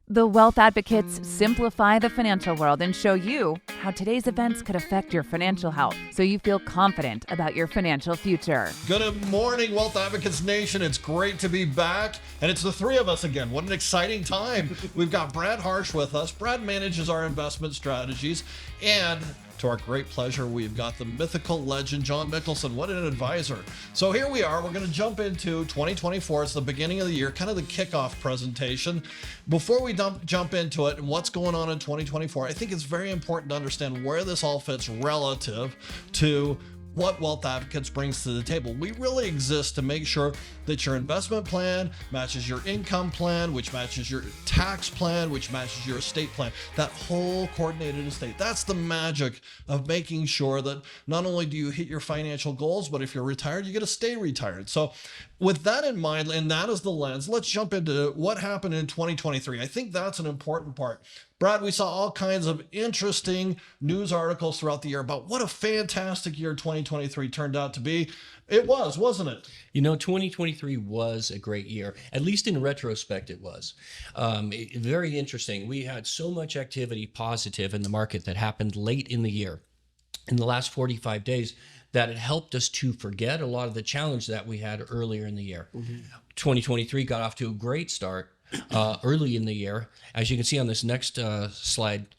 The Wealth Advocates simplify the financial world and show you how today's events could affect your financial health so you feel confident about your financial future. Good morning, Wealth Advocates Nation. It's great to be back, and it's the three of us again. What an exciting time. We've got Brad Harsch with us. Brad manages our investment strategies, and to our great pleasure, we've got the mythical legend, John Mickelson. What an advisor. So here we are. We're going to jump into 2024. It's the beginning of the year, kind of the kickoff presentation. Before we jump into it and what's going on in 2024, I think it's very important to understand where this all fits relative to what Wealth Advocates brings to the table. We really exist to make sure that your investment plan matches your income plan, which matches your tax plan, which matches your estate plan, that whole coordinated estate. That's the magic of making sure that not only do you hit your financial goals, but if you're retired, you get to stay retired. So with that in mind, and that is the lens, let's jump into what happened in 2023. I think that's an important part. Brad, we saw all kinds of interesting news articles throughout the year about what a fantastic year 2023 turned out to be. It was, wasn't it? You know, 2023 was a great year. At least in retrospect, it was. Very interesting. We had so much activity positive in the market that happened late in the year, in the last 45 days, that it helped us to forget a lot of the challenge that we had earlier in the year. 2023 got off to a great start early in the year. As you can see on this next slide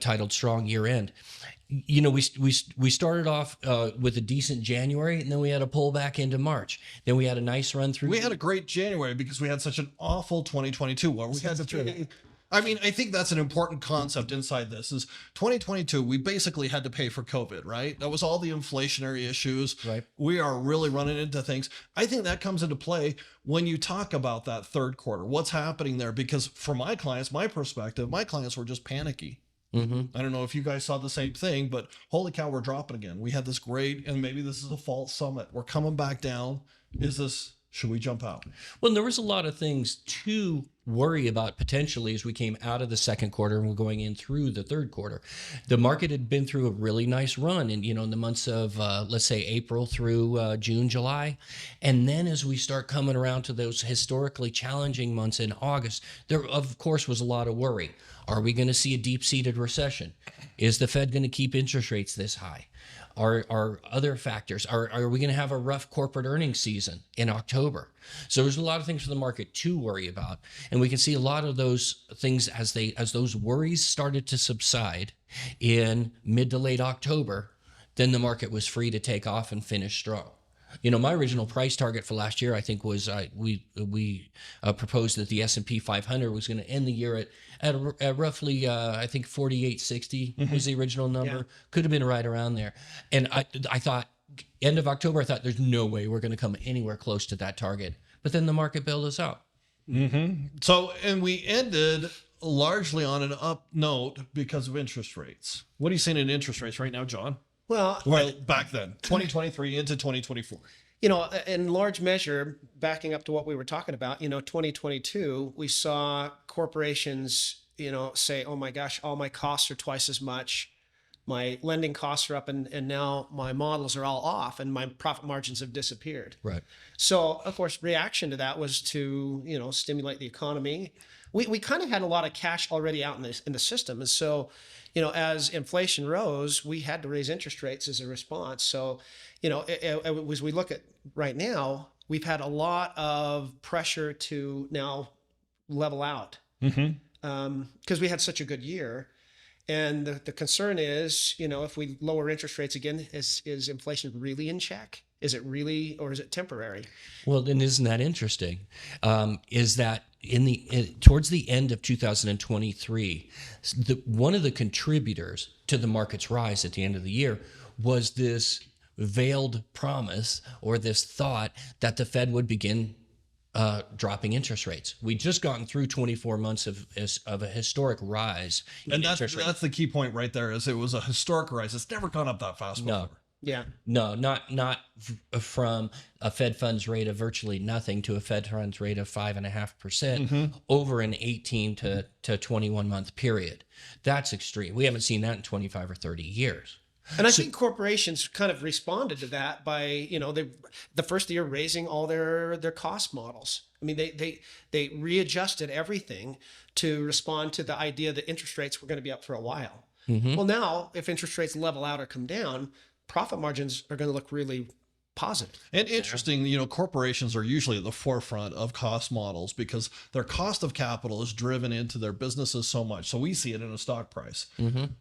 titled Strong Year End, you know, we started off with a decent January, and then we had a pullback into March. Then we had a nice run through. We had a great January because we had such an awful 2022 where we had to. I mean, I think that's an important concept inside this is 2022, we basically had to pay for COVID, right? That was all the inflationary issues. Right. We are really running into things. I think that comes into play when you talk about that third quarter, what's happening there, because for my clients, my perspective, my clients were just panicky. I don't know if you guys saw the same thing, but holy cow, we're dropping again. We had this great, and maybe this is a false summit. We're coming back down. Should we jump out? Well, there was a lot of things to worry about potentially as we came out of the second quarter and we're going in through the third quarter. The market had been through a really nice run in the months of, let's say, April through June, July. And then as we start coming around to those historically challenging months in August, there, of course, was a lot of worry. Are we going to see a deep-seated recession? Is the Fed going to keep interest rates this high? Are other factors? Are we going to have a rough corporate earnings season in October? So there's a lot of things for the market to worry about, and we can see a lot of those things as those worries started to subside in mid to late October. Then the market was free to take off and finish strong. You know, my original price target for last year, I think, was we proposed that the S&P 500 was going to end the year at roughly, I think, 4860 was the original number. Yeah. Could have been right around there. And I thought, end of October, I thought there's no way we're going to come anywhere close to that target. But then the market bailed us out. So, and we ended largely on an up note because of interest rates. What are you seeing in interest rates right now, John? Well, back then, 2023 into 2024. You know, in large measure, backing up to what we were talking about, 2022, we saw corporations, say, oh my gosh, all my costs are twice as much. My lending costs are up and now my models are all off and my profit margins have disappeared. Right. So, of course, reaction to that was to, stimulate the economy. We kind of had a lot of cash already out in the system. And so, as inflation rose, we had to raise interest rates as a response. So, as we look at right now, we've had a lot of pressure to now level out because we had such a good year. And the concern is, if we lower interest rates again, is inflation really in check? Is it really, or is it temporary? Well, then isn't that interesting? Is that towards the end of 2023, one of the contributors to the market's rise at the end of the year was this veiled promise or this thought that the Fed would begin dropping interest rates. We'd just gotten through 24 months of a historic rise. And that's the key point right there, is it was a historic rise. It's never gone up that fast before. No. Yeah. No, not from a Fed funds rate of virtually nothing to a Fed funds rate of 5.5% over an 18 to 21 month period. That's extreme. We haven't seen that in 25 or 30 years. And I think corporations kind of responded to that by, the first year raising all their cost models. I mean, they readjusted everything to respond to the idea that interest rates were going to be up for a while. Well, now if interest rates level out or come down, profit margins are going to look really positive. And interesting, corporations are usually at the forefront of cost models because their cost of capital is driven into their businesses so much. So we see it in a stock price.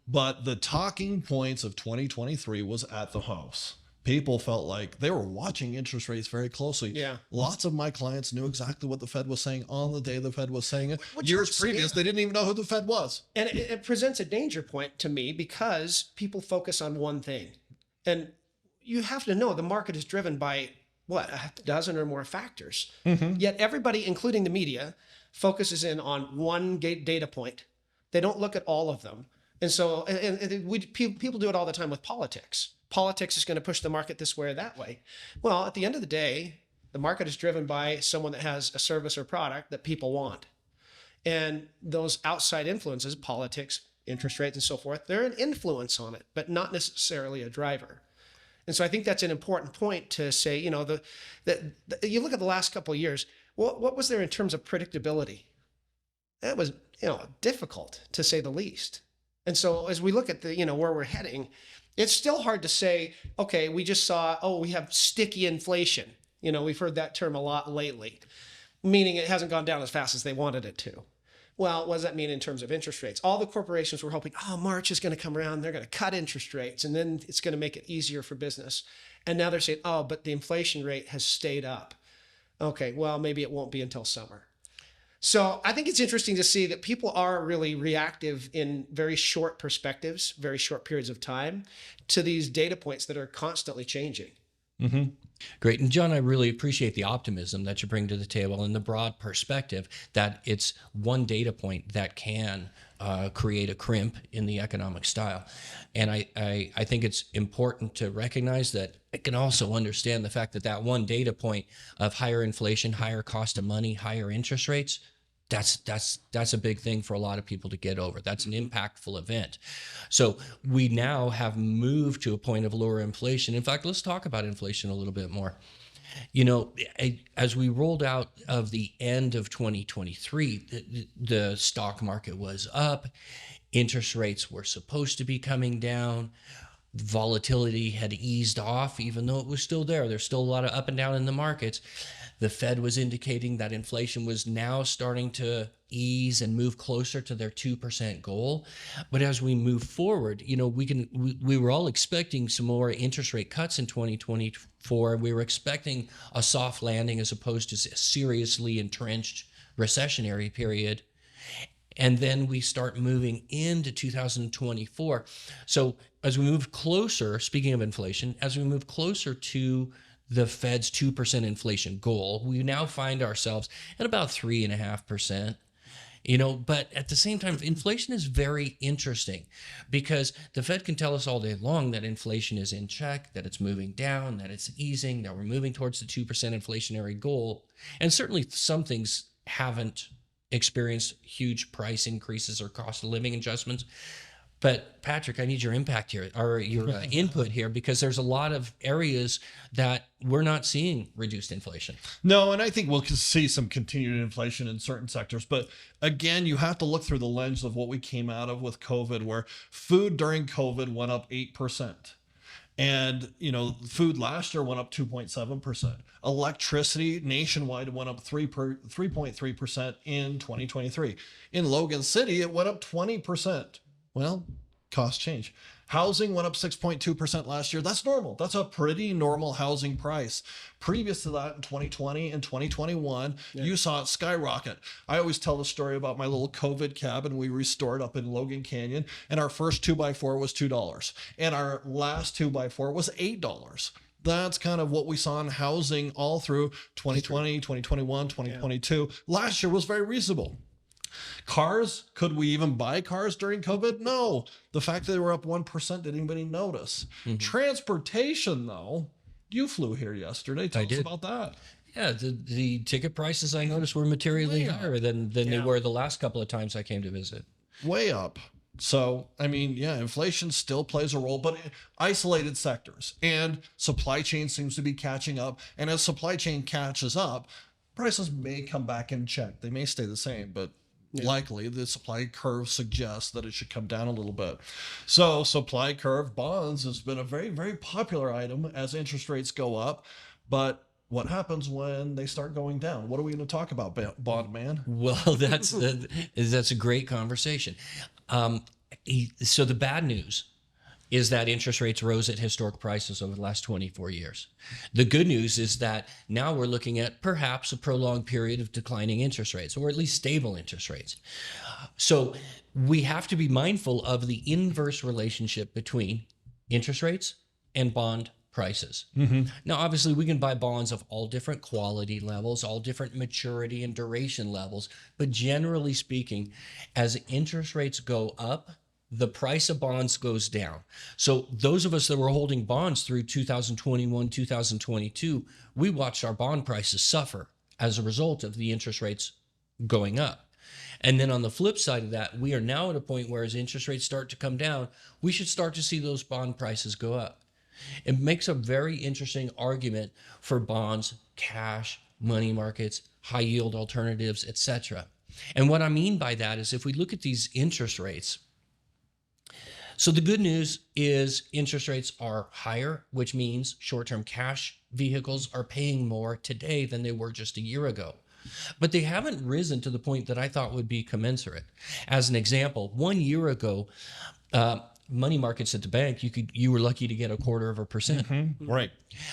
But the talking points of 2023 was at the house. People felt like they were watching interest rates very closely. Yeah. Lots of my clients knew exactly what the Fed was saying on the day the Fed was saying it. Years previous, they didn't even know who the Fed was. And it presents a danger point to me because people focus on one thing. And you have to know the market is driven by a dozen or more factors. Yet everybody, including the media, focuses in on one data point. They don't look at all of them. And so people do it all the time with politics. Politics is going to push the market this way or that way. Well, at the end of the day, the market is driven by someone that has a service or product that people want. And those outside influences, politics, interest rates, and so forth, they're an influence on it, but not necessarily a driver. And so I think that's an important point to say, you look at the last couple of years, what was there in terms of predictability? That was, difficult to say the least. And so as we look at where we're heading, it's still hard to say, okay, we just saw, we have sticky inflation. We've heard that term a lot lately, meaning it hasn't gone down as fast as they wanted it to. Well, what does that mean in terms of interest rates? All the corporations were hoping, March is going to come around, they're going to cut interest rates, and then it's going to make it easier for business. And now they're saying, but the inflation rate has stayed up. Okay, well, maybe it won't be until summer. So I think it's interesting to see that people are really reactive in very short perspectives, very short periods of time to these data points that are constantly changing. Great. And John, I really appreciate the optimism that you bring to the table and the broad perspective that it's one data point that can create a crimp in the economic style. And I think it's important to recognize that I can also understand the fact that one data point of higher inflation, higher cost of money, higher interest rates, that's a big thing for a lot of people to get over. That's an impactful event. So we now have moved to a point of lower inflation. In fact, let's talk about inflation a little bit more. As we rolled out of the end of 2023, the stock market was up. Interest rates were supposed to be coming down. Volatility had eased off, even though it was still there. There's still a lot of up and down in the markets. The Fed was indicating that inflation was now starting to ease and move closer to their 2% goal. But as we move forward, we were all expecting some more interest rate cuts in 2024. We were expecting a soft landing as opposed to a seriously entrenched recessionary period. And then we start moving into 2024. So as we move closer, speaking of inflation, as we move closer to the Fed's 2% inflation goal, we now find ourselves at about 3.5%. But at the same time, inflation is very interesting because the Fed can tell us all day long that inflation is in check, that it's moving down, that it's easing, that we're moving towards the 2% inflationary goal. And certainly some things haven't experienced huge price increases or cost of living adjustments. But Patrick, I need your impact here, or your input here, because there's a lot of areas that we're not seeing reduced inflation. No, and I think we'll see some continued inflation in certain sectors. But again, you have to look through the lens of what we came out of with COVID, where food during COVID went up 8%. And, food last year went up 2.7%. Electricity nationwide went up 3.3% in 2023. In Logan City, it went up 20%. Well, cost change. Housing went up 6.2% last year. That's normal. That's a pretty normal housing price. Previous to that, in 2020 and 2021, you saw it skyrocket. I always tell the story about my little COVID cabin we restored up in Logan Canyon, and our first 2x4 was $2, and our last 2x4 was $8. That's kind of what we saw in housing all through 2020, 2021, 2022. Last year was very reasonable. Cars, could we even buy cars during COVID? No. The fact that they were up 1%, did anybody notice? Transportation, though, you flew here yesterday. Tell us about that. Yeah, the ticket prices I noticed were materially higher than they were the last couple of times I came to visit. Way up. So, I mean, yeah, inflation still plays a role, but in isolated sectors, and supply chain seems to be catching up. And as supply chain catches up, prices may come back in check. They may stay the same, but likely the supply curve suggests that it should come down a little bit. So, supply curve bonds has been a very, very popular item as interest rates go up. But what happens when they start going down? What are we going to talk about, bond man? Well, that's a great conversation. So the bad news is that interest rates rose at historic prices over the last 24 years. The good news is that now we're looking at perhaps a prolonged period of declining interest rates, or at least stable interest rates. So we have to be mindful of the inverse relationship between interest rates and bond prices. Now, obviously, we can buy bonds of all different quality levels, all different maturity and duration levels, but generally speaking, as interest rates go up, the price of bonds goes down. So those of us that were holding bonds through 2021, 2022, we watched our bond prices suffer as a result of the interest rates going up. And then on the flip side of that, we are now at a point where as interest rates start to come down, we should start to see those bond prices go up. It makes a very interesting argument for bonds, cash, money markets, high yield alternatives, etc. And what I mean by that is if we look at these interest rates, so the good news is interest rates are higher, which means short-term cash vehicles are paying more today than they were just a year ago. But they haven't risen to the point that I thought would be commensurate. As an example, 1 year ago, money markets at the bank, you were lucky to get 0.25%. Right.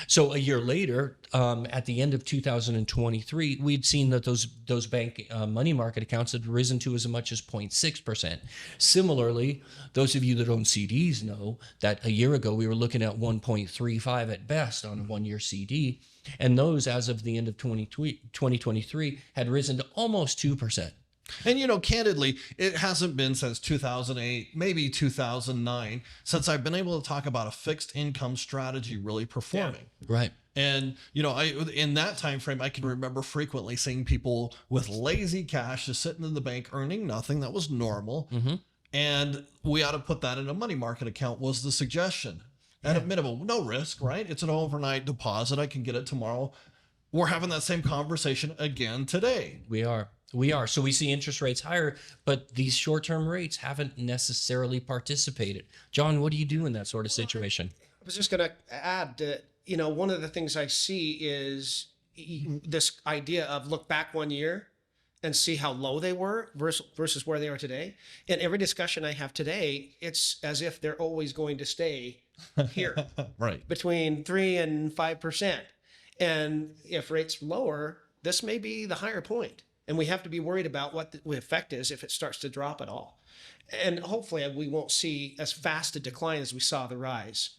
So a year later, at the end of 2023, we'd seen that those bank money market accounts had risen to as much as 0.6%. Similarly, those of you that own CDs know that a year ago we were looking at 1.35 at best on a 1-year CD, and those as of the end of 2023 had risen to almost 2%. And, candidly, it hasn't been since 2008, maybe 2009, since I've been able to talk about a fixed income strategy really performing. Right. And, in that time frame, I can remember frequently seeing people with lazy cash just sitting in the bank earning nothing. That was normal. And we ought to put that in a money market account was the suggestion. At a minimum, no risk, right? It's an overnight deposit. I can get it tomorrow. We're having that same conversation again today. We are. So we see interest rates higher, but these short-term rates haven't necessarily participated. John, what do you do in that sort of situation? I was just going to add that, one of the things I see is this idea of look back 1 year and see how low they were versus where they are today. In every discussion I have today, it's as if they're always going to stay here, right, between 3 and 5%. And if rates lower, this may be the higher point. And we have to be worried about what the effect is if it starts to drop at all. And hopefully we won't see as fast a decline as we saw the rise,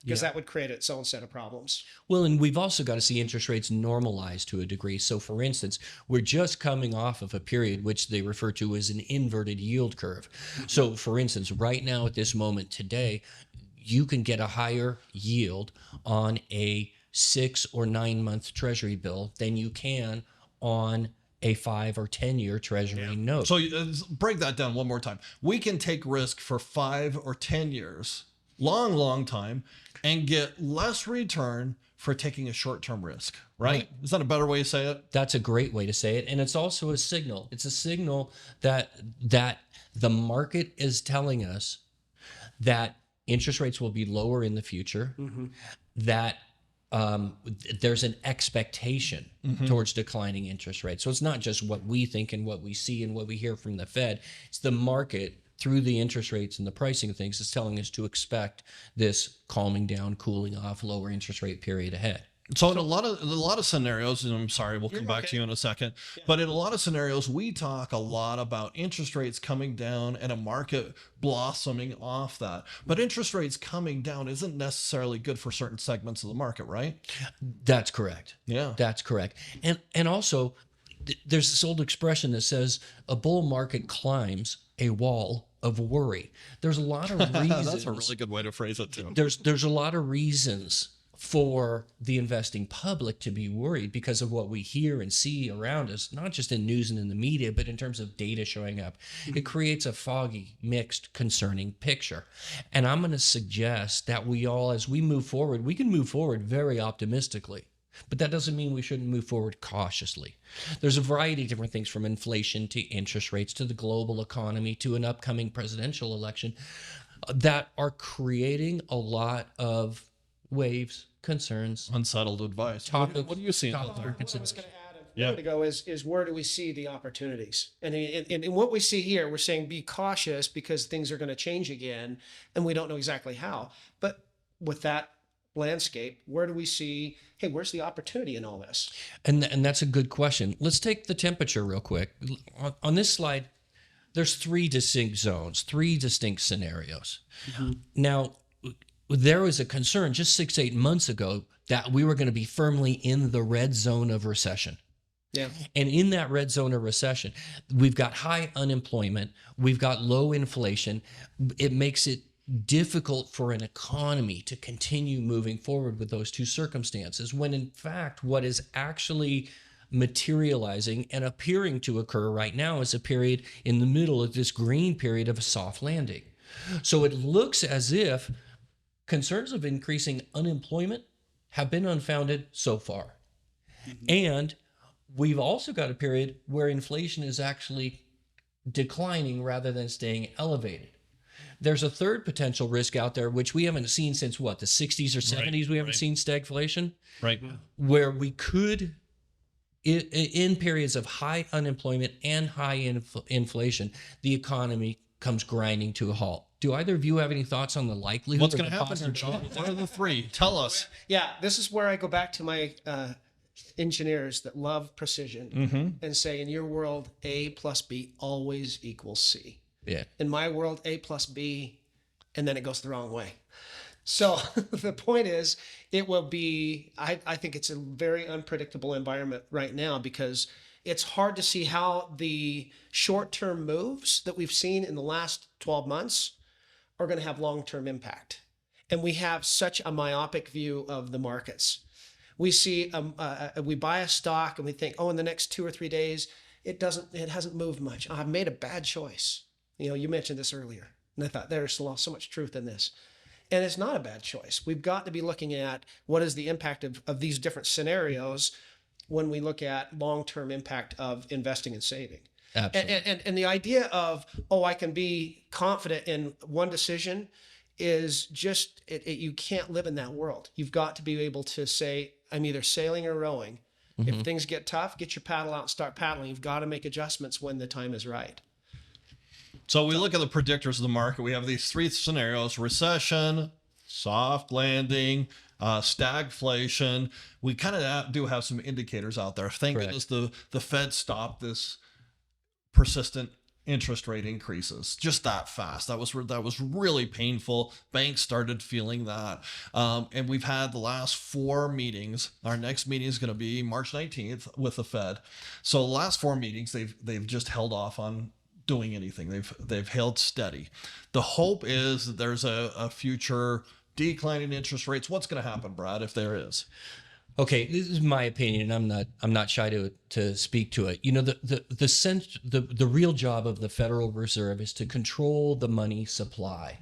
because that would create its own set of problems. Well, and we've also got to see interest rates normalize to a degree. So for instance, we're just coming off of a period which they refer to as an inverted yield curve. So for instance, right now at this moment today, you can get a higher yield on a 6 or 9 month treasury bill than you can on a 5 or 10 year treasury note. So break that down one more time. We can take risk for 5 or 10 years, long time, and get less return for taking a short-term risk, right? Is that a better way to say it? That's a great way to say it. And it's also a signal. It's a signal that the market is telling us that interest rates will be lower in the future, that there's an expectation towards declining interest rates. So it's not just what we think and what we see and what we hear from the Fed. It's the market through the interest rates and the pricing of things is telling us to expect this calming down, cooling off, lower interest rate period ahead. So in a lot of scenarios, and I'm sorry, we'll come back to you in a second, but in a lot of scenarios, we talk a lot about interest rates coming down and a market blossoming off that. But interest rates coming down isn't necessarily good for certain segments of the market, right? That's correct. Yeah. That's correct. And also, there's this old expression that says a bull market climbs a wall of worry. There's a lot of reasons. That's a really good way to phrase it too. There's a lot of reasons for the investing public to be worried because of what we hear and see around us, not just in news and in the media, but in terms of data showing up. It creates a foggy, mixed, concerning picture. And I'm going to suggest that we all, as we move forward, we can move forward very optimistically. But that doesn't mean we shouldn't move forward cautiously. There's a variety of different things, from inflation to interest rates to the global economy to an upcoming presidential election, that are creating a lot of waves, concerns, Unsettled advice. topics. What do you see out topics there? for What I was consideration. going to add a minute ago is where do we see the opportunities? And in what we see here, we're saying be cautious because things are going to change again, and we don't know exactly how. But with that landscape, where do we see, hey, where's the opportunity in all this? And that's a good question. Let's take the temperature real quick. On this slide, there's three distinct zones, three distinct scenarios. Now, there was a concern just 6-8 months ago that we were going to be firmly in the red zone of recession. Yeah. And in that red zone of recession, we've got high unemployment, we've got low inflation. It makes it difficult for an economy to continue moving forward with those two circumstances, when in fact what is actually materializing and appearing to occur right now is a period in the middle of this green period of a soft landing. So it looks as if concerns of increasing unemployment have been unfounded so far. And we've also got a period where inflation is actually declining rather than staying elevated. There's a third potential risk out there, which we haven't seen since what, the 60s or 70s, we haven't seen stagflation, Right. where we could, in periods of high unemployment and high inflation, the economy comes grinding to a halt. Do either of you have any thoughts on the likelihood? What's of going to the happen here, possibility? John? What are the three? Tell us. Yeah, this is where I go back to my engineers that love precision and say, in your world, A plus B always equals C. Yeah. In my world, A plus B, and then it goes the wrong way. So the point is, it will be, I think it's a very unpredictable environment right now, because it's hard to see how the short-term moves that we've seen in the last 12 months are going to have long-term impact. And we have such a myopic view of the markets. We see, we buy a stock and we think, oh, in the next 2 or 3 days, it hasn't moved much. Oh, I've made a bad choice. You know, you mentioned this earlier, and I thought there's so much truth in this. And it's not a bad choice. We've got to be looking at what is the impact of these different scenarios when we look at long-term impact of investing and saving. Absolutely. And the idea of, oh, I can be confident in one decision is just, you can't live in that world. You've got to be able to say, I'm either sailing or rowing. If things get tough, get your paddle out and start paddling. You've got to make adjustments when the time is right. So we look at the predictors of the market. We have these three scenarios: recession, soft landing, stagflation. We kind of do have some indicators out there. Thank goodness the Fed stopped this persistent interest rate increases just that fast. That was really painful. Banks started feeling that. And we've had the last 4 meetings. Our next meeting is going to be March 19th with the Fed. So the last 4 meetings, they've just held off on doing anything. They've held steady. The hope is that there's a future decline in interest rates. What's going to happen, Brad, if there is? Okay, this is my opinion. I'm not shy to speak to it. You know, the real job of the Federal Reserve is to control the money supply,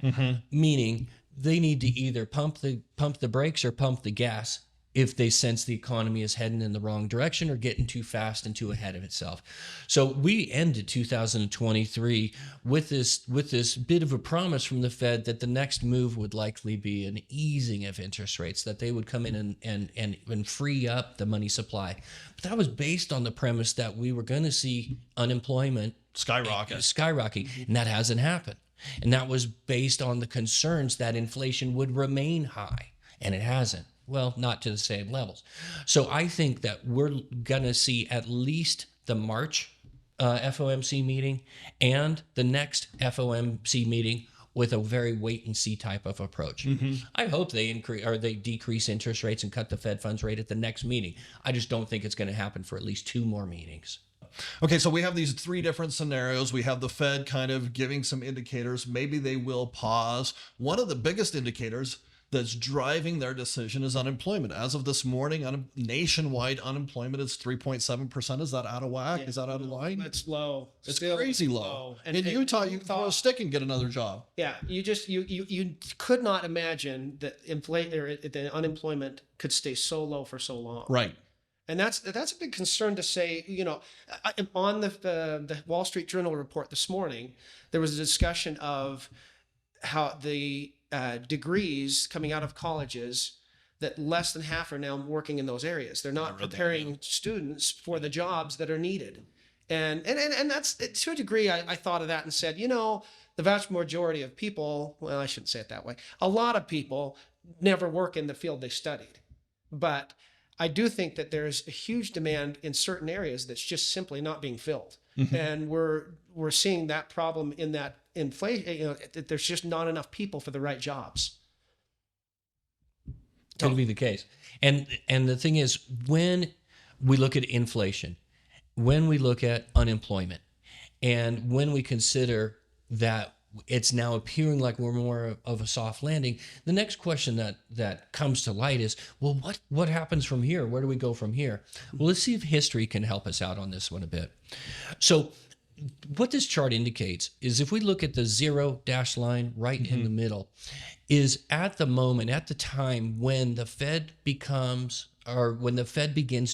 meaning they need to either pump the brakes or pump the gas if they sense the economy is heading in the wrong direction or getting too fast and too ahead of itself. So we ended 2023 with this bit of a promise from the Fed that the next move would likely be an easing of interest rates, that they would come in and free up the money supply. But that was based on the premise that we were going to see unemployment skyrocketing, and that hasn't happened. And that was based on the concerns that inflation would remain high, and it hasn't. Well, not to the same levels. So I think that we're going to see at least the March FOMC meeting and the next FOMC meeting with a very wait and see type of approach. I hope they decrease interest rates and cut the Fed funds rate at the next meeting. I just don't think it's going to happen for at least 2 more meetings. Okay, so we have these 3 different scenarios. We have the Fed kind of giving some indicators. Maybe they will pause. One of the biggest indicators that's driving their decision is unemployment. As of this morning, nationwide unemployment is 3.7%. Is that out of whack? Is that out of line? It's low. It's Still crazy low. And in Utah, you can throw a stick and get another job. Yeah, you could not imagine that the unemployment could stay so low for so long. Right. And that's a big concern to say, on the Wall Street Journal report this morning, there was a discussion of how the degrees coming out of colleges, that less than half are now working in those areas. They're not preparing students for the jobs that are needed. And that's, to a degree, I thought of that and said, the vast majority of people, well, I shouldn't say it that way, a lot of people never work in the field they studied. But I do think that there's a huge demand in certain areas that's just simply not being filled. Mm-hmm. And we're seeing that problem in that inflation, that there's just not enough people for the right jobs. Could be the case. And the thing is, when we look at inflation, when we look at unemployment, and when we consider that it's now appearing like we're more of a soft landing, the next question that comes to light is, well, what happens from here? Where do we go from here? Well, let's see if history can help us out on this one a bit. So what this chart indicates is, if we look at the zero dash line right in the middle, is at the moment, at the time when the Fed begins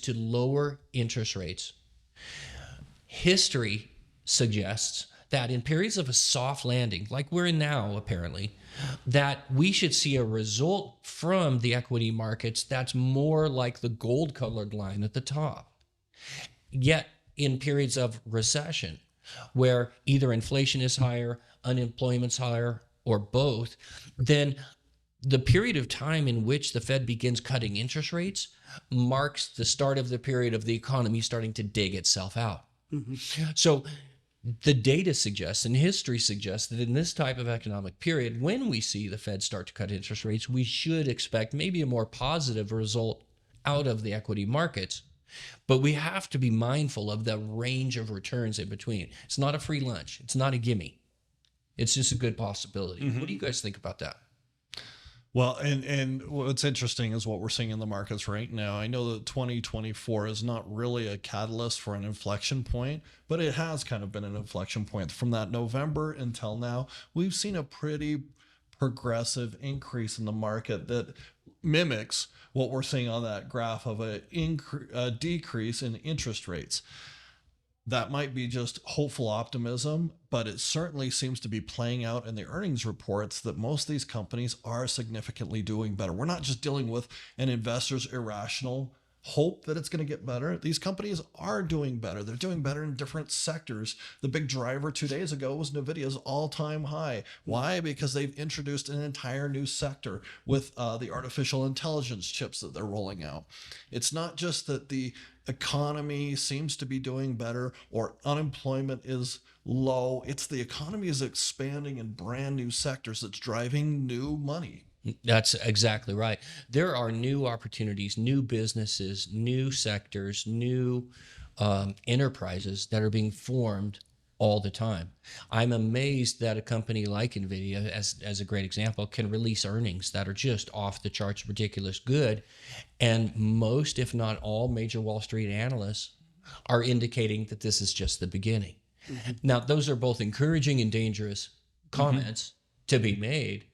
to lower interest rates, history suggests that in periods of a soft landing, like we're in now, apparently, that we should see a result from the equity markets that's more like the gold-colored line at the top. Yet, in periods of recession, where either inflation is higher, unemployment's higher, or both, then the period of time in which the Fed begins cutting interest rates marks the start of the period of the economy starting to dig itself out. Mm-hmm. So the data suggests, and history suggests, that in this type of economic period, when we see the Fed start to cut interest rates, we should expect maybe a more positive result out of the equity markets. But we have to be mindful of the range of returns in between. It's not a free lunch. It's not a gimme. It's just a good possibility. Mm-hmm. What do you guys think about that? Well, and what's interesting is what we're seeing in the markets right now. I know that 2024 is not really a catalyst for an inflection point, but it has kind of been an inflection point. From that November until now, we've seen a pretty progressive increase in the market that mimics what we're seeing on that graph of a decrease in interest rates. That might be just hopeful optimism, but it certainly seems to be playing out in the earnings reports that most of these companies are significantly doing better. We're not just dealing with an investor's irrational hope that it's going to get better. These companies are doing better. They're doing better in different sectors. The big driver 2 days ago was NVIDIA's all-time high. Why? Because they've introduced an entire new sector with the artificial intelligence chips that they're rolling out. It's not just that the economy seems to be doing better or unemployment is low. It's the economy is expanding in brand new sectors that's driving new money. That's exactly right. There are new opportunities, new businesses, new sectors, new enterprises that are being formed all the time. I'm amazed that a company like NVIDIA, as a great example, can release earnings that are just off the charts, ridiculous good. And most, if not all, major Wall Street analysts are indicating that this is just the beginning. Mm-hmm. Now, those are both encouraging and dangerous comments to be made.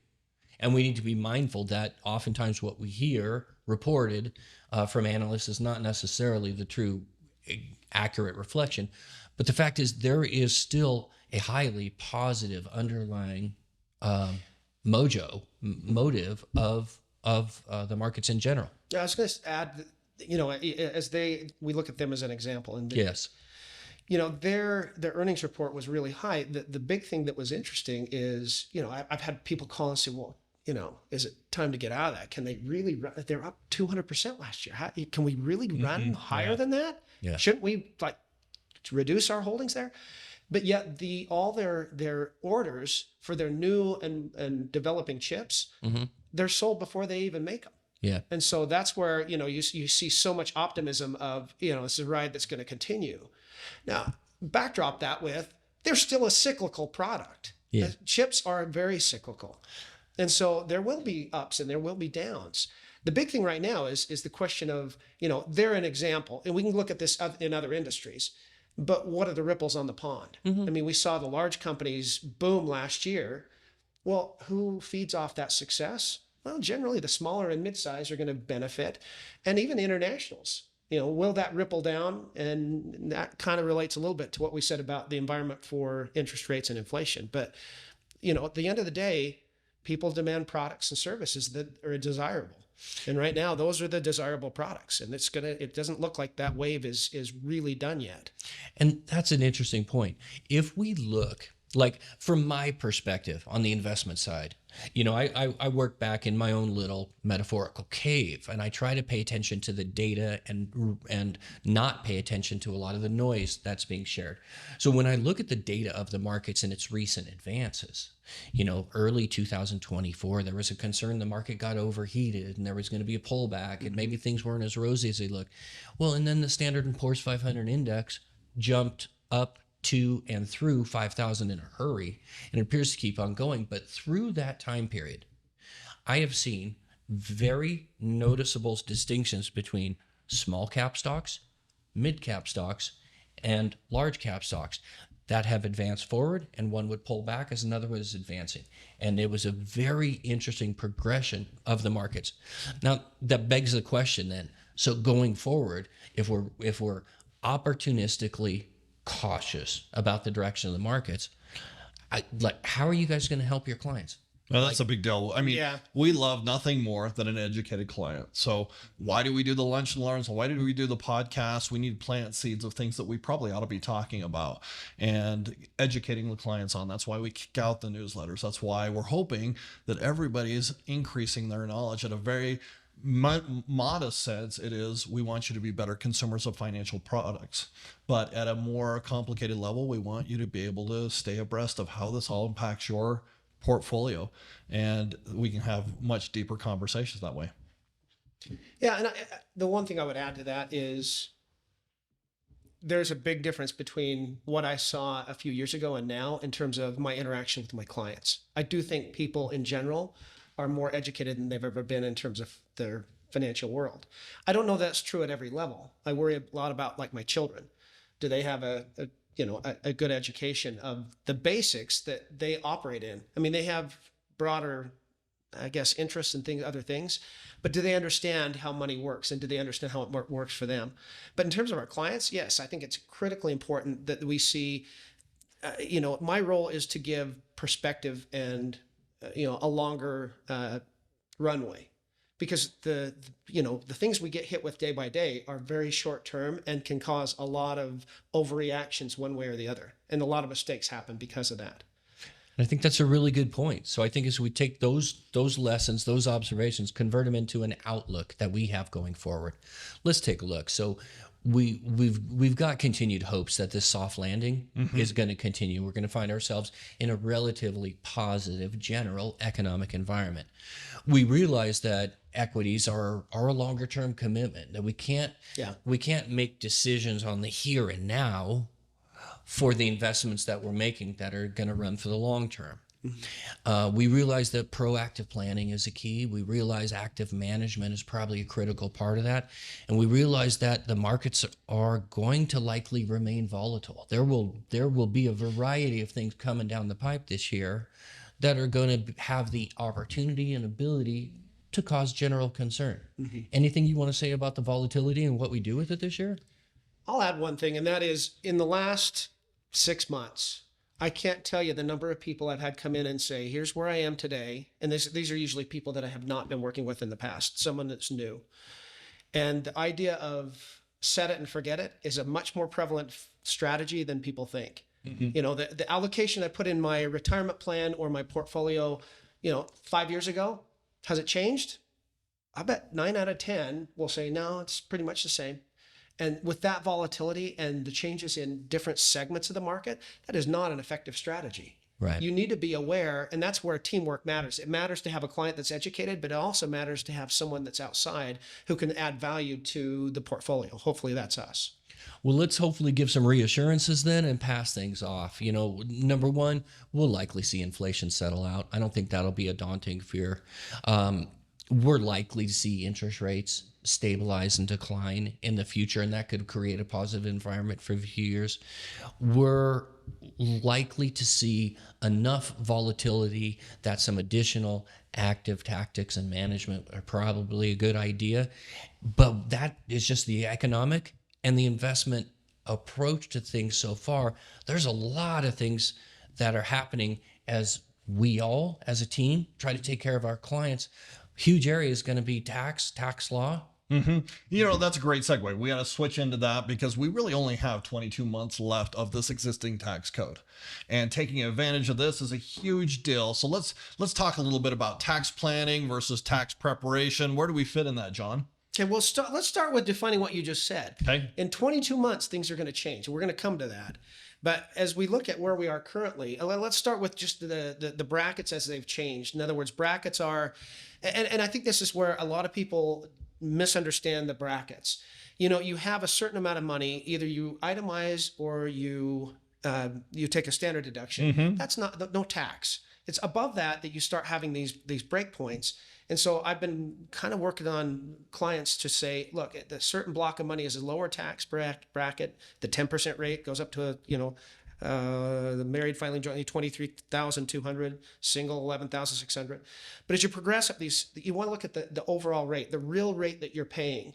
And we need to be mindful that oftentimes what we hear reported from analysts is not necessarily the true accurate reflection. But the fact is, there is still a highly positive underlying motive of the markets in general. Yeah, I was going to add, we look at them as an example. And yes. Their earnings report was really high. The big thing that was interesting is, I've had people call and say, well, is it time to get out of that? Can they really run? They're up 200% last year. Can we really run higher than that? Yeah. Shouldn't we to reduce our holdings there? But yet all their orders for their new and developing chips, they're sold before they even make them. Yeah. And so that's where, you see so much optimism of, this is a ride that's going to continue. Now, backdrop that with, they're still a cyclical product. Yeah. Chips are very cyclical. And so there will be ups and there will be downs. The big thing right now is the question of, they're an example, and we can look at this in other industries, but what are the ripples on the pond? I mean, we saw the large companies boom last year. Well, who feeds off that success? Well, generally the smaller and mid-size are going to benefit, and even the internationals. Will that ripple down? And that kind of relates a little bit to what we said about the environment for interest rates and inflation. But, at the end of the day, people demand products and services that are desirable. And right now, those are the desirable products. And it doesn't look like that wave is really done yet. And that's an interesting point. If we look, like from my perspective on the investment side, I work back in my own little metaphorical cave, and I try to pay attention to the data and not pay attention to a lot of the noise that's being shared. So when I look at the data of the markets and its recent advances, early 2024, there was a concern the market got overheated and there was going to be a pullback and maybe things weren't as rosy as they looked. Well, and then the Standard & Poor's 500 index jumped up to and through 5,000 in a hurry, and it appears to keep on going. But through that time period, I have seen very noticeable distinctions between small cap stocks, mid cap stocks, and large cap stocks that have advanced forward, and one would pull back as another was advancing. And it was a very interesting progression of the markets. Now, that begs the question then, so going forward, if we're opportunistically cautious about the direction of the markets, how are you guys going to help your clients? Well, that's a big deal. I mean, we love nothing more than an educated client. So why do we do the lunch and learns? Why do we do the podcast? We need to plant seeds of things that we probably ought to be talking about and educating the clients on. That's why we kick out the newsletters. That's why we're hoping that everybody is increasing their knowledge at a very modest sense. It is, we want you to be better consumers of financial products, but at a more complicated level, we want you to be able to stay abreast of how this all impacts your portfolio, and we can have much deeper conversations that way. Yeah, and the one thing I would add to that is there's a big difference between what I saw a few years ago and now in terms of my interaction with my clients. I do think people in general are more educated than they've ever been in terms of their financial world. I don't know that's true at every level. I worry a lot about like my children. Do they have a good education of the basics that they operate in? I mean, they have broader, I guess, interests and other things, but do they understand how money works, and do they understand how it works for them? But in terms of our clients, yes, I think it's critically important that we see, my role is to give perspective and, a longer runway. Because the things we get hit with day by day are very short term and can cause a lot of overreactions one way or the other. And a lot of mistakes happen because of that. And I think that's a really good point. So I think as we take those lessons, those observations, convert them into an outlook that we have going forward. Let's take a look. So we've got continued hopes that this soft landing is going to continue. We're going to find ourselves in a relatively positive general economic environment. We realize that equities are a longer term commitment, that we can't make decisions on the here and now for the investments that we're making that are going to run for the long term. We realize that proactive planning is a key. We realize active management is probably a critical part of that. And we realize that the markets are going to likely remain volatile. There will be a variety of things coming down the pipe this year that are going to have the opportunity and ability to cause general concern. Anything you want to say about the volatility and what we do with it this year? I'll add one thing, and that is in the last 6 months, I can't tell you the number of people I've had come in and say, here's where I am today. And these are usually people that I have not been working with in the past, someone that's new. And the idea of set it and forget it is a much more prevalent strategy than people think. The allocation I put in my retirement plan or my portfolio, 5 years ago, has it changed? I bet 9 out of 10 will say, no, it's pretty much the same. And with that volatility and the changes in different segments of the market, that is not an effective strategy. Right. You need to be aware, and that's where teamwork matters. It matters to have a client that's educated, but it also matters to have someone that's outside who can add value to the portfolio. Hopefully that's us. Well, let's hopefully give some reassurances then and pass things off. Number one, we'll likely see inflation settle out. I don't think that'll be a daunting fear. We're likely to see interest rates stabilize and decline in the future, and that could create a positive environment for a few years. We're likely to see enough volatility that some additional active tactics and management are probably a good idea. But that is just the economic and the investment approach to things so far. There's a lot of things that are happening as we all, as a team, try to take care of our clients. Huge area is going to be tax law. That's a great segue. We got to switch into that because we really only have 22 months left of this existing tax code, and taking advantage of this is a huge deal. So let's talk a little bit about tax planning versus tax preparation. Where do we fit in that, John? Okay, well, let's start with defining what you just said. Okay. In 22 months, things are going to change. We're going to come to that. But as we look at where we are currently, let's start with just the brackets as they've changed. In other words, brackets are, and I think this is where a lot of people misunderstand the brackets. You have a certain amount of money, either you itemize or you take a standard deduction. That's no tax. It's above that you start having these break points. And so I've been kind of working on clients to say, look, the certain block of money is a lower tax bracket. The 10% rate goes up to the married filing jointly 23,200, single 11,600. But as you progress up you want to look at the overall rate, the real rate that you're paying.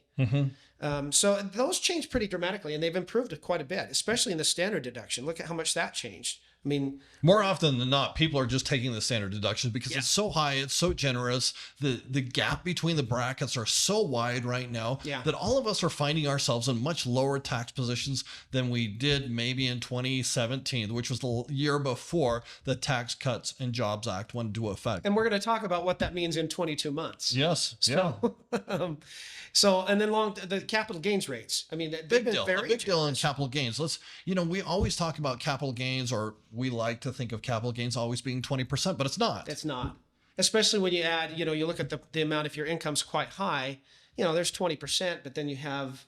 So those change pretty dramatically, and they've improved quite a bit, especially in the standard deduction. Look at how much that changed. I mean, more often than not, people are just taking the standard deductions because it's so high, it's so generous. The gap between the brackets are so wide right now that all of us are finding ourselves in much lower tax positions than we did maybe in 2017, which was the year before the Tax Cuts and Jobs Act went into effect. And we're going to talk about what that means in 22 months. Yes. So, and then the capital gains rates. I mean, they've been very a big deal in capital gains. We always talk about capital gains, or we like to think of capital gains always being 20%, but it's not. It's not. Especially when you add, you look at the amount, if your income's quite high, there's 20%, but then you have,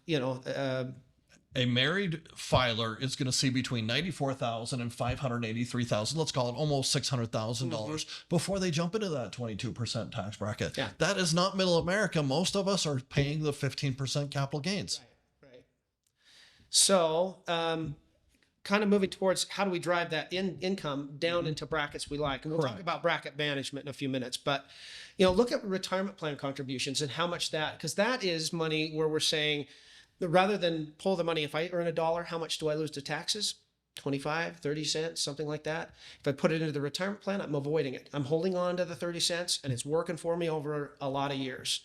a married filer is going to see between $94,000 and $583,000. Let's call it almost $600,000 before they jump into that 22% tax bracket. Yeah. That is not middle America. Most of us are paying the 15% capital gains. Right. So, kind of moving towards how do we drive that income down into brackets we like. And we'll talk about bracket management in a few minutes. But, look at retirement plan contributions and how much because that is money where we're saying, rather than pull the money, if I earn $1, how much do I lose to taxes? 25, 30 cents, something like that. If I put it into the retirement plan, I'm avoiding it. I'm holding on to the 30 cents and it's working for me over a lot of years.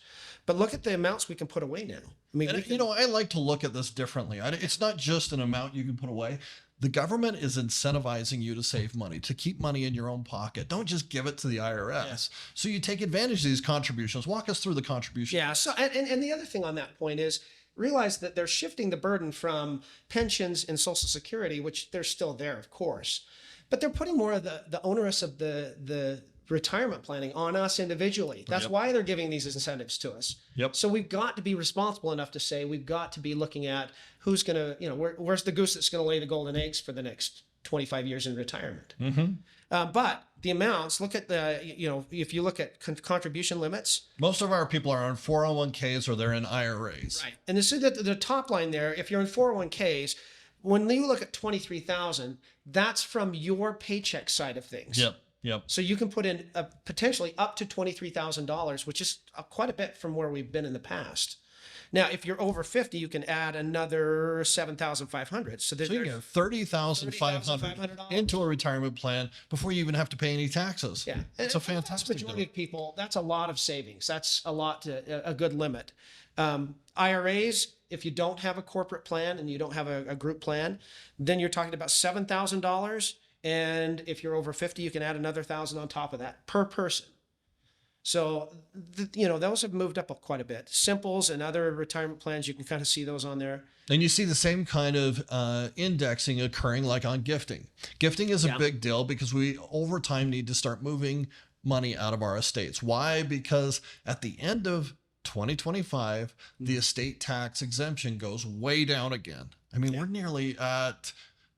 But look at the amounts we can put away now. I mean, I like to look at this differently. It's not just an amount you can put away. The government is incentivizing you to save money, to keep money in your own pocket. Don't just give it to the IRS. Yeah. So you take advantage of these contributions. Walk us through the contributions. Yeah. So, and the other thing on that point is, realize that they're shifting the burden from pensions and Social Security, which they're still there, of course, but they're putting more of the onerous of the retirement planning on us individually. That's why they're giving these incentives to us. So we've got to be responsible enough to say we've got to be looking at who's going to, where's the goose that's going to lay the golden eggs for the next 25 years in retirement. But the amounts, look at if you look at contribution limits. Most of our people are on 401ks or they're in IRAs. Right. And this is the top line there. If you're in 401ks, when you look at 23,000, that's from your paycheck side of things. Yep. So you can put in potentially up to $23,000, which is quite a bit from where we've been in the past. Now, if you're over 50, you can add another $7,500. So you get $30,500 into a retirement plan before you even have to pay any taxes. Yeah, it's a fantastic majority of people. That's a lot of savings. That's a good limit. IRAs, if you don't have a corporate plan and you don't have a group plan, then you're talking about $7,000. And if you're over 50, you can add another $1,000 on top of that per person. So, those have moved up quite a bit. Simples and other retirement plans, you can kind of see those on there. And you see the same kind of indexing occurring like on gifting. Gifting is a big deal because we, over time, need to start moving money out of our estates. Why? Because at the end of 2025, the estate tax exemption goes way down again. I mean, we're nearly at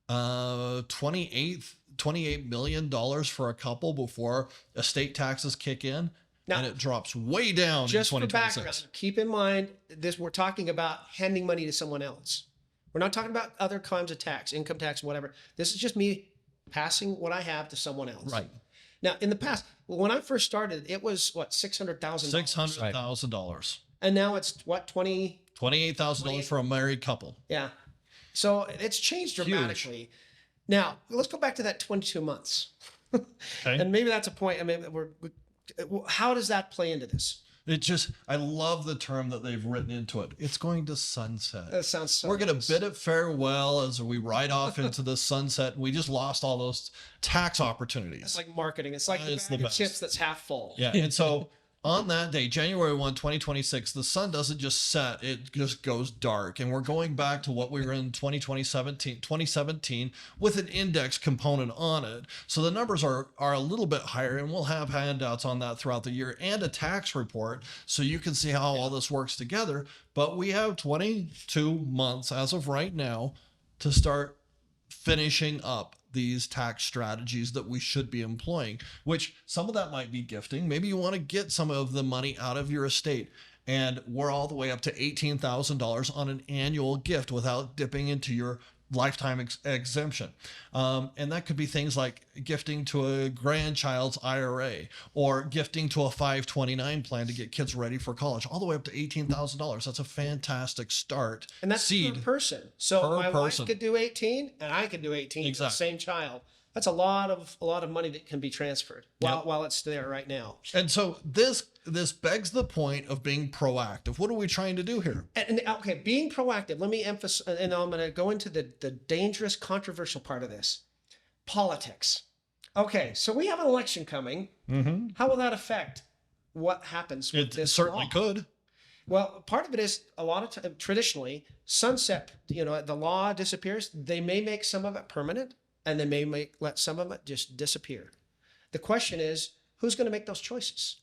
$28 million for a couple before estate taxes kick in. Now, and it drops way down just in for 2026. background, keep in mind this, we're talking about handing money to someone else. We're not talking about other kinds of tax, income tax, whatever. This is just me passing what I have to someone else. Right. Now, in the past, when I first started, it was what, $600,000. $600,000. And now it's what, $28,000 for a married couple. Yeah. So it's changed dramatically. Now, let's go back to that 22 months. Okay. And maybe that's a point. I mean, how does that play into this? I love the term that they've written into it. It's going to sunset. That sounds so We're going nice. to bid it farewell as we ride off into the sunset. We just lost all those tax opportunities. It's like marketing. It's like It's the the bag of best. chips that's half full. Yeah. And so on that day, January 1, 2026, the sun doesn't just set, it just goes dark. And we're going back to what we were in 2017 with an index component on it. So the numbers are a little bit higher, and we'll have handouts on that throughout the year and a tax report so you can see how all this works together. But we have 22 months as of right now to start finishing up these tax strategies that we should be employing, which some of that might be gifting. Maybe you want to get some of the money out of your estate. And we're all the way up to $18,000 on an annual gift without dipping into your lifetime exemption. And that could be things like gifting to a grandchild's IRA or gifting to a 529 plan to get kids ready for college, all the way up to $18,000. That's a fantastic start. And that's per person. So Per my person. wife could do 18 and I could do 18 for the Exactly. same child. That's a lot of money that can be transferred while it's there right now. And so this begs the point of being proactive. What are we trying to do here? And okay, being proactive, let me emphasize, and I'm going to go into the dangerous, controversial part of this. Politics. Okay, so we have an election coming. Mm-hmm. How will that affect what happens with It this certainly law? could. Well, part of it is a lot of time, traditionally, sunset, the law disappears. They may make some of it permanent, and they may let some of it just disappear. The question is, who's going to make those choices?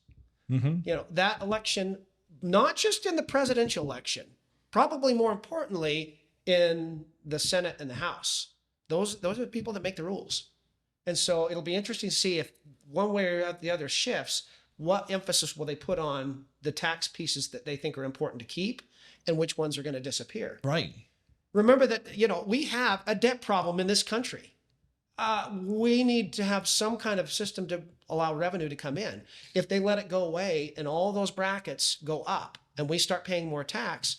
Mm-hmm. That election, not just in the presidential election, probably more importantly in the Senate and the House. Those are the people that make the rules. And so it'll be interesting to see if one way or the other shifts, what emphasis will they put on the tax pieces that they think are important to keep and which ones are going to disappear. Right. Remember that, we have a debt problem in this country. We need to have some kind of system to allow revenue to come in. If they let it go away and all those brackets go up and we start paying more tax,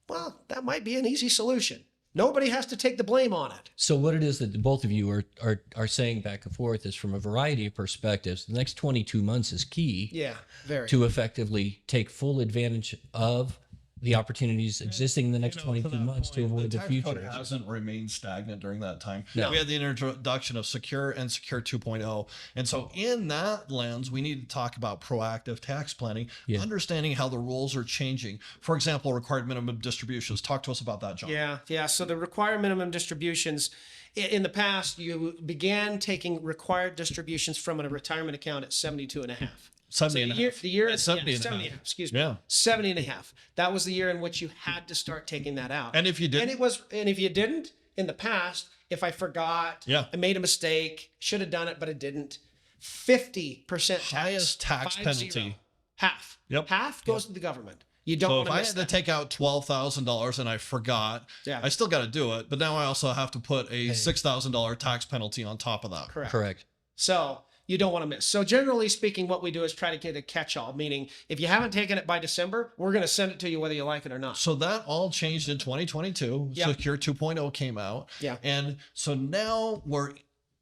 well, that might be an easy solution. Nobody has to take the blame on it. So what it is that both of you are saying back and forth is from a variety of perspectives. The next 22 months is key Yeah, very. to effectively take full advantage of the opportunities existing in the next 22 months to avoid the tax future. code hasn't remained stagnant during that time. No. We had the introduction of Secure and Secure 2.0. And so in that lens, we need to talk about proactive tax planning, understanding how the rules are changing. For example, required minimum distributions. Talk to us about that, John. Yeah. So the required minimum distributions, in the past, you began taking required distributions from a retirement account at 72 and a half. 70 and a half. The year Yeah, 70 and a 70 half. and a half, excuse me. Yeah. 70 and a half. That was the year in which you had to start taking that out. And if you didn't? And if you didn't, in the past, if I forgot, I made a mistake, should have done it, but I didn't, 50% tax. Highest tax 50. penalty. Half. Yep. Half goes to the government. You don't So want if to I miss had that. to take out $12,000 and I forgot, I still got to do it. But now I also have to put a $6,000 tax penalty on top of that. Correct. So you don't want to miss. So generally speaking, what we do is try to get a catch-all, meaning if you haven't taken it by December, we're going to send it to you whether you like it or not. So that all changed in 2022. Yeah. Secure 2.0 came out. Yeah. And so now we're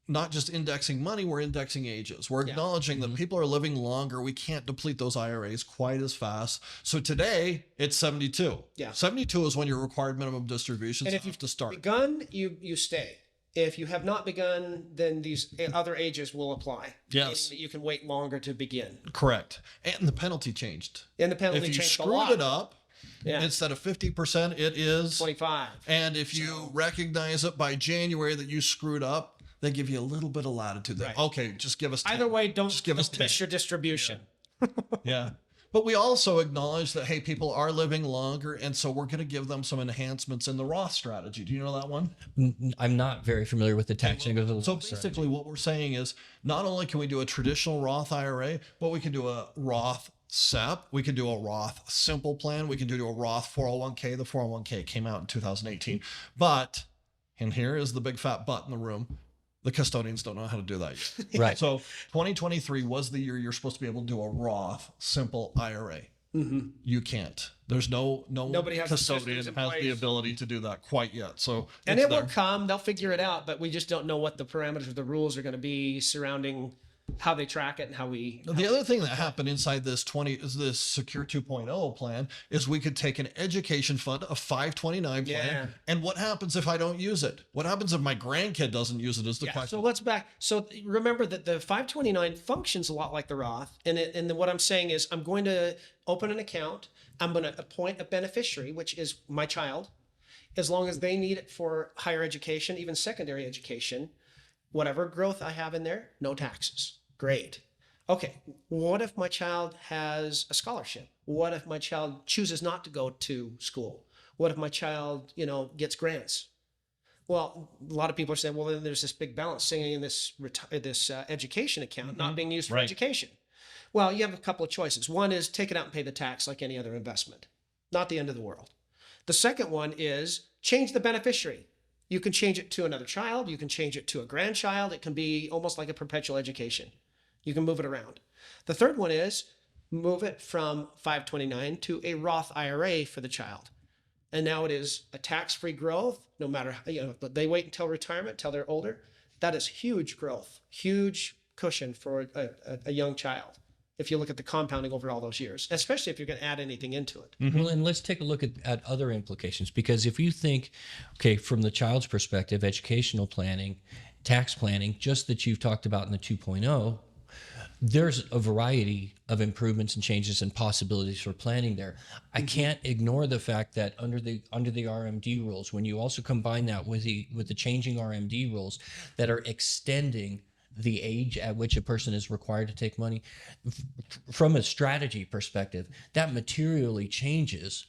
not just indexing money, we're indexing ages. We're acknowledging that people are living longer. We can't deplete those IRAs quite as fast. So today it's 72. Yeah. 72 is when your required minimum distributions And if have you've to start. begun, you stay. If you have not begun, then these other ages will apply. Yes. Meaning that you can wait longer to begin. Correct. And the penalty changed. And the penalty If you changed a screwed lot. it up, Yeah. instead of 50%, it is 25. And if you recognize it by January that you screwed up, they give you a little bit of latitude. Right. Okay, just give us 10. Either way, don't Just give us 10. miss your distribution. Yeah. But we also acknowledge that, hey, people are living longer, and so we're going to give them some enhancements in the Roth strategy. Do you know that one? I'm not very familiar with the tax angle. So basically what we're saying is not only can we do a traditional Roth IRA, but we can do a Roth SEP, we can do a Roth simple plan, we can do a Roth 401k. The 401k came out in 2018. But, and here is the big fat butt in the room, the custodians don't know how to do that yet. Right. So 2023 was the year you're supposed to be able to do a Roth simple IRA. You can't. There's nobody has custodian has the ability to do that quite yet. So and it will come. They'll figure it out, but we just don't know what the parameters of the rules are going to be surrounding how they track it and how we. The other thing that happened inside this Secure 2.0 plan is we could take an education fund, a 529 plan, and what happens if I don't use it? What happens if my grandkid doesn't use it? Is the question. So remember that the 529 functions a lot like the Roth, and then what I'm saying is I'm going to open an account. I'm going to appoint a beneficiary, which is my child, as long as they need it for higher education, even secondary education. Whatever growth I have in there, no taxes. Great. Okay, what if my child has a scholarship? What if my child chooses not to go to school? What if my child, gets grants? Well, a lot of people are saying, well, then there's this big balance sitting in this education account not being used for education. Well, you have a couple of choices. One is take it out and pay the tax like any other investment. Not the end of the world. The second one is change the beneficiary. You can change it to another child. You can change it to a grandchild. It can be almost like a perpetual education. You can move it around. The third one is move it from 529 to a Roth IRA for the child. And now it is a tax-free growth, no matter, they wait until retirement, till they're older. That is huge growth, huge cushion for a young child. If you look at the compounding over all those years, especially if you're going to add anything into it. Well, and let's take a look at other implications, because if you think, okay, from the child's perspective, educational planning, tax planning, just that you've talked about in the 2.0, there's a variety of improvements and changes and possibilities for planning there. I can't ignore the fact that under the RMD rules, when you also combine that with the changing RMD rules that are extending the age at which a person is required to take money, from a strategy perspective, that materially changes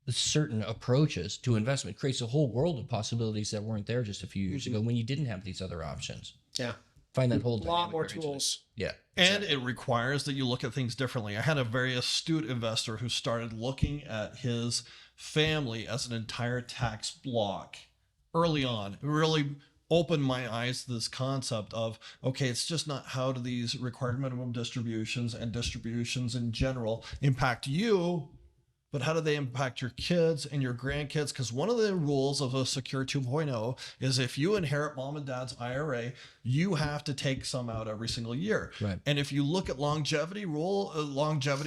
certain approaches to investment, creates a whole world of possibilities that weren't there just a few years ago when you didn't have these other options. Yeah. Find that whole a lot more tools. Yeah. And it requires that you look at things differently. I had a very astute investor who started looking at his family as an entire tax block early on. It really opened my eyes to this concept of, okay, it's just not how do these required minimum distributions and distributions in general impact you, but how do they impact your kids and your grandkids? Because one of the rules of a Secure 2.0 is if you inherit mom and dad's IRA, you have to take some out every single year. Right. And if you look at longevity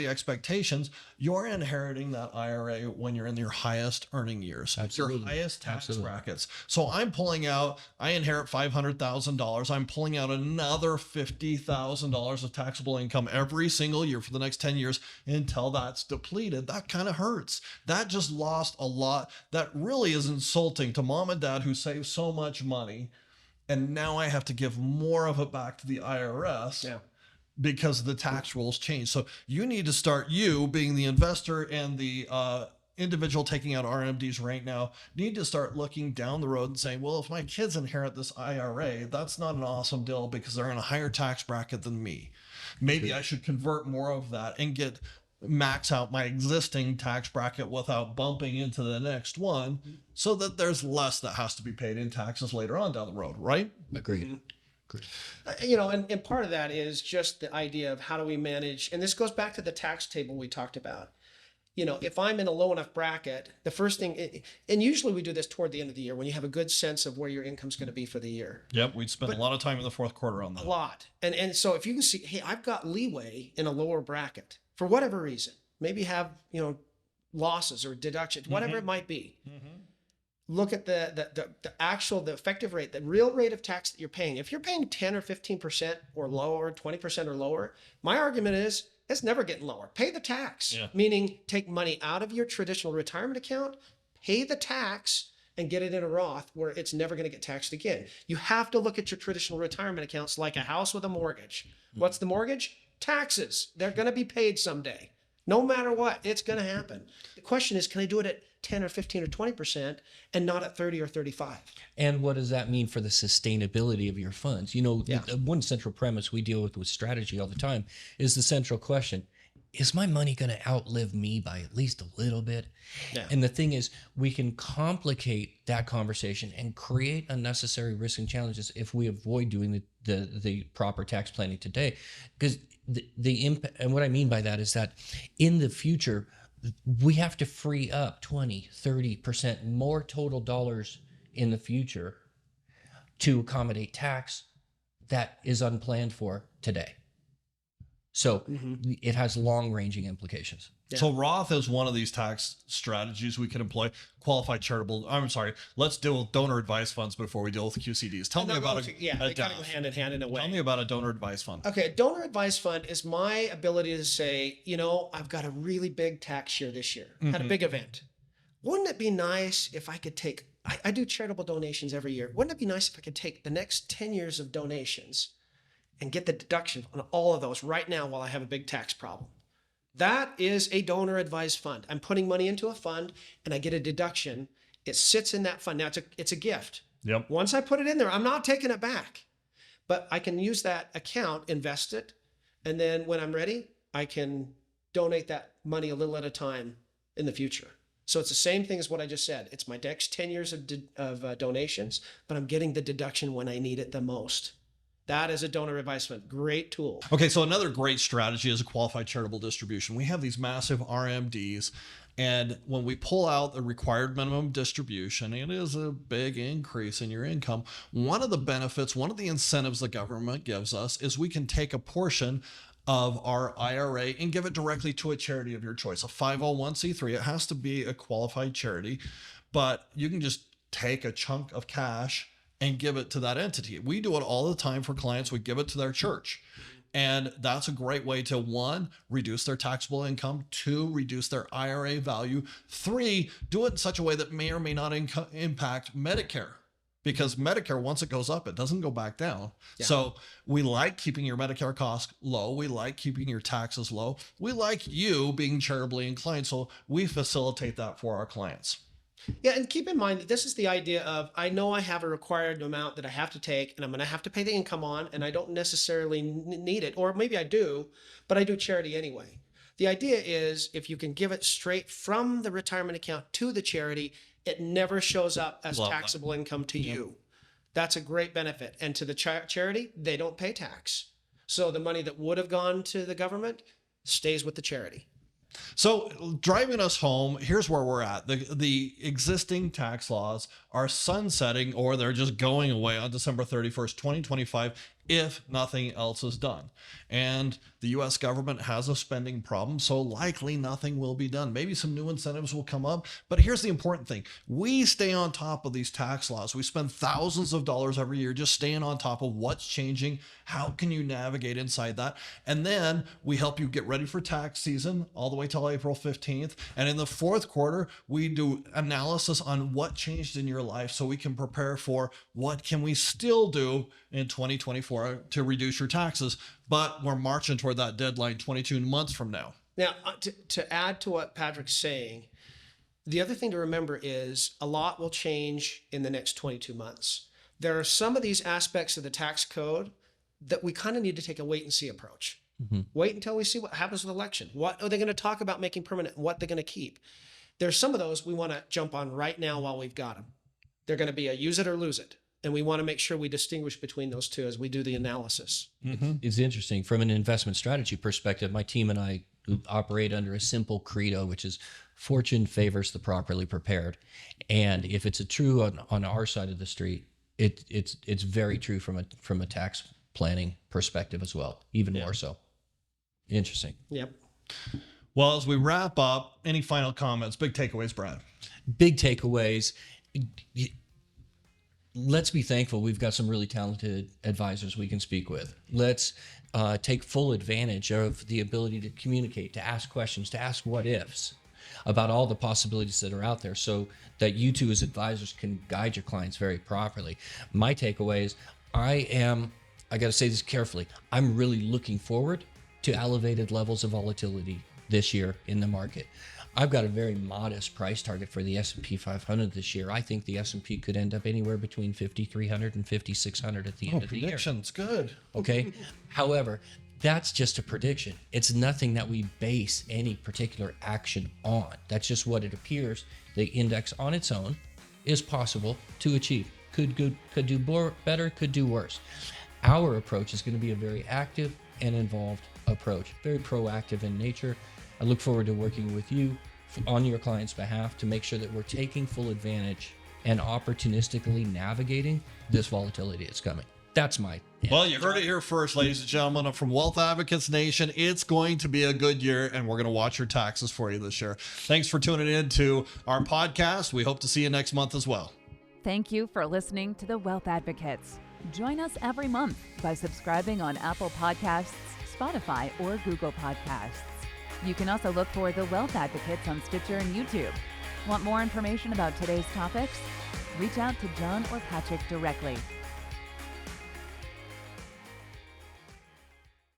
expectations, you're inheriting that IRA when you're in your highest earning years, Absolutely. your highest tax Absolutely. brackets. So I inherit $500,000. I'm pulling out another $50,000 of taxable income every single year for the next 10 years until that's depleted. That kind of hurts. That just lost a lot. That really is insulting to mom and dad who saved so much money. And now I have to give more of it back to the IRS because the tax rules change. So you need to start, you being the investor and the individual taking out RMDs right now, need to start looking down the road and saying, well, if my kids inherit this IRA, that's not an awesome deal because they're in a higher tax bracket than me. Maybe I should convert more of that and max out my existing tax bracket without bumping into the next one so that there's less that has to be paid in taxes later on down the road, right? Agreed. And part of that is just the idea of how do we manage, and this goes back to the tax table we talked about. If I'm in a low enough bracket, the first thing, and usually we do this toward the end of the year when you have a good sense of where your income's going to be for the year. Yep, we'd spend a lot of time in the fourth quarter on that. A lot. And so if you can see, hey, I've got leeway in a lower bracket for whatever reason, maybe have, losses or deductions, whatever it might be. Look at the effective rate, the real rate of tax that you're paying. If you're paying 10 or 15% or lower, 20% or lower, my argument is it's never getting lower. Pay the tax, meaning take money out of your traditional retirement account, pay the tax, and get it in a Roth where it's never going to get taxed again. You have to look at your traditional retirement accounts like a house with a mortgage. What's the mortgage? Taxes. They're going to be paid someday. No matter what, it's going to happen. The question is, can I do it at 10 or 15 or 20% and not at 30 or 35? And what does that mean for the sustainability of your funds? You know, Yeah. the one central premise we deal with strategy all the time is the central question: is my money going to outlive me by at least a little bit? Yeah. And the thing is, we can complicate that conversation and create unnecessary risks and challenges if we avoid doing the proper tax planning today. Because the impact, and what I mean by that is that in the future, we have to free up 20, 30% more total dollars in the future to accommodate tax that is unplanned for today. So it has long-ranging implications. Yeah. So Roth is one of these tax strategies we can employ. Qualified charitable. I'm sorry. Let's deal with donor advised funds before we deal with QCDs. Tell me about they a kind of go hand in hand in a way. Tell me about a donor advised fund. Okay, donor advised fund is my ability to say, I've got a really big tax year this year, had a big event. Wouldn't it be nice if I could take, I do charitable donations every year. Wouldn't it be nice if I could take the next 10 years of donations and get the deduction on all of those right now while I have a big tax problem? That is a donor advised fund. I'm putting money into a fund and I get a deduction. It sits in that fund. Now it's a gift. Yep. Once I put it in there, I'm not taking it back, but I can use that account, invest it, and then when I'm ready, I can donate that money a little at a time in the future. So it's the same thing as what I just said. It's my next 10 years of donations, but I'm getting the deduction when I need it the most. That is a donor advised fund. Great tool. Okay, so another great strategy is a qualified charitable distribution. We have these massive RMDs, and when we pull out the required minimum distribution, it is a big increase in your income. One of the benefits, one of the incentives the government gives us is we can take a portion of our IRA and give it directly to a charity of your choice, a 501c3. It has to be a qualified charity, but you can just take a chunk of cash and give it to that entity. We do it all the time for clients. We give it to their church. And that's a great way to, 1, reduce their taxable income, 2, reduce their IRA value, 3, do it in such a way that may or may not impact Medicare. Because Medicare, once it goes up, it doesn't go back down. Yeah. So we like keeping your Medicare costs low. We like keeping your taxes low. We like you being charitably inclined. So we facilitate that for our clients. Yeah, and keep in mind that this is the idea of, I know I have a required amount that I have to take, and I'm going to have to pay the income on, and I don't necessarily need it, or maybe I do, but I do charity anyway. The idea is, if you can give it straight from the retirement account to the charity, it never shows up as taxable income to you. That's a great benefit. And to the charity, they don't pay tax. So the money that would have gone to the government stays with the charity. So driving us home, here's where we're at. The existing tax laws are sunsetting, or they're just going away on December 31st, 2025, if nothing else is done. And the U.S. government has a spending problem, so likely nothing will be done. Maybe some new incentives will come up, but here's the important thing. We stay on top of these tax laws. We spend thousands of dollars every year just staying on top of what's changing. How can you navigate inside that? And then we help you get ready for tax season all the way till April 15th. And in the fourth quarter, we do analysis on what changed in your life so we can prepare for what can we still do in 2024 to reduce your taxes. But we're marching toward that deadline 22 months from now. Now, to add to what Patrick's saying, the other thing to remember is a lot will change in the next 22 months. There are some of these aspects of the tax code that we kind of need to take a wait and see approach. Wait until we see what happens with the election. What are they going to talk about making permanent? What they're going to keep? There's some of those we want to jump on right now while we've got them. They're going to be a use it or lose it. And we want to make sure we distinguish between those two as we do the analysis. It's interesting. From an investment strategy perspective, my team and I operate under a simple credo, which is fortune favors the properly prepared. And if it's a true on our side of the street, it's very true from a tax planning perspective as well, even more so. Interesting. Yep. Well, as we wrap up, any final comments, big takeaways, Brad? Big takeaways. Let's be thankful we've got some really talented advisors we can speak with. Let's take full advantage of the ability to communicate, to ask questions, to ask what ifs about all the possibilities that are out there so that you two as advisors can guide your clients very properly. My takeaway is I got to say this carefully, I'm really looking forward to elevated levels of volatility this year in the market. I've got a very modest price target for the S&P 500 this year. I think the S&P could end up anywhere between 5,300 and 5,600 at the end of the year. Predictions, good. Okay. However, that's just a prediction. It's nothing that we base any particular action on. That's just what it appears the index on its own is possible to achieve. Could do better, could do worse. Our approach is going to be a very active and involved approach, very proactive in nature. I look forward to working with you on your client's behalf to make sure that we're taking full advantage and opportunistically navigating this volatility that's coming. That's my end. Well, you heard it here first, ladies and gentlemen. From Wealth Advocates Nation, it's going to be a good year, and we're going to watch your taxes for you this year. Thanks for tuning in to our podcast. We hope to see you next month as well. Thank you for listening to the Wealth Advocates. Join us every month by subscribing on Apple Podcasts, Spotify, or Google Podcasts. You can also look for the Wealth Advocates on Stitcher and YouTube. Want more information about today's topics? Reach out to John or Patrick directly.